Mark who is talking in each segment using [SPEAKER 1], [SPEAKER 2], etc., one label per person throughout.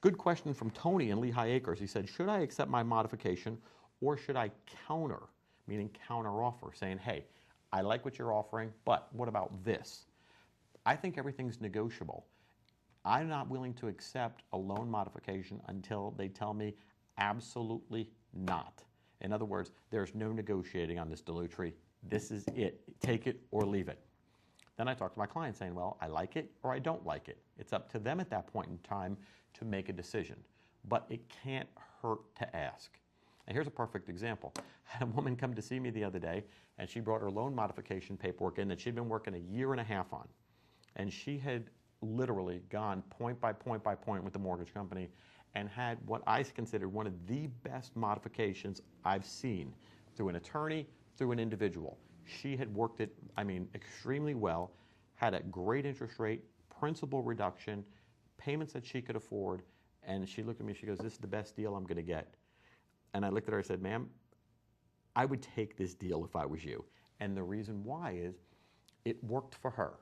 [SPEAKER 1] Good question from Tony in Lehigh Acres. He said, should I accept my modification or should I counter, meaning counter offer, saying, hey, I like what you're offering, but what about this? I think everything's negotiable. I'm not willing to accept a loan modification until they tell me absolutely not. In other words, there's no negotiating on this Delutri. This is it. Take it or leave it. Then I talk to my client saying, well, I like it or I don't like it. It's up to them at that point in time to make a decision. But it can't hurt to ask. And here's a perfect example. I had a woman come to see me the other day, and she brought her loan modification paperwork in that she'd been working a year and a half on. And she had literally gone point by point by point with the mortgage company and had what I considered one of the best modifications I've seen through an attorney, through an individual. She had worked it, extremely well, had a great interest rate, principal reduction, payments that she could afford, and she looked at me, she goes, this is the best deal I'm going to get. And I looked at her and said, ma'am, I would take this deal if I was you. And the reason why is it worked for her.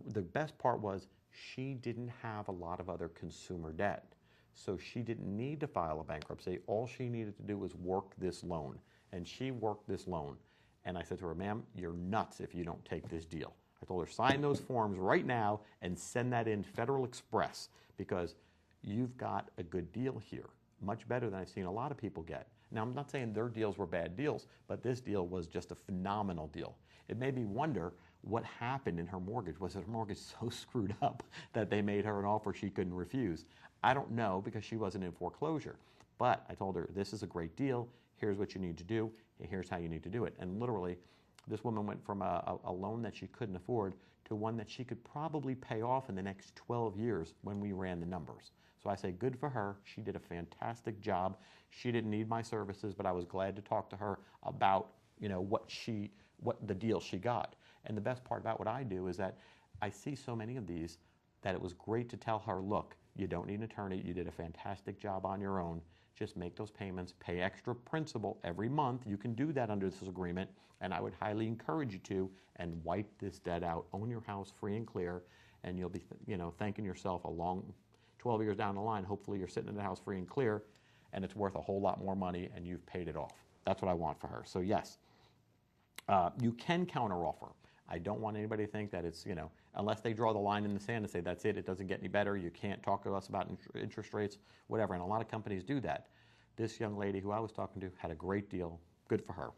[SPEAKER 1] The best part was she didn't have a lot of other consumer debt. So she didn't need to file a bankruptcy. All she needed to do was work this loan. And she worked this loan. And I said to her, ma'am, you're nuts if you don't take this deal. I told her, sign those forms right now and send that in Federal Express because you've got a good deal here. Much better than I've seen a lot of people get. Now, I'm not saying their deals were bad deals, but this deal was just a phenomenal deal. It made me wonder what happened in her mortgage. Was her mortgage so screwed up that they made her an offer she couldn't refuse? I don't know because she wasn't in foreclosure. But I told her, this is a great deal. Here's what you need to do. Here's how you need to do it. And literally, this woman went from a loan that she couldn't afford to one that she could probably pay off in the next 12 years when we ran the numbers. So I say, good for her. She did a fantastic job. She didn't need my services, but I was glad to talk to her about, what the deal she got. And the best part about what I do is that I see so many of these that it was great to tell her, look, you don't need an attorney. You did a fantastic job on your own. Just make those payments, pay extra principal every month. You can do that under this agreement, and I would highly encourage you to, and wipe this debt out. Own your house free and clear, and you'll be, thanking yourself a long 12 years down the line. Hopefully you're sitting in the house free and clear, and it's worth a whole lot more money, and you've paid it off. That's what I want for her. So yes, you can counteroffer. I don't want anybody to think that it's, unless they draw the line in the sand and say, that's it doesn't get any better, you can't talk to us about interest rates, whatever. And a lot of companies do that. This young lady who I was talking to had a great deal. Good for her.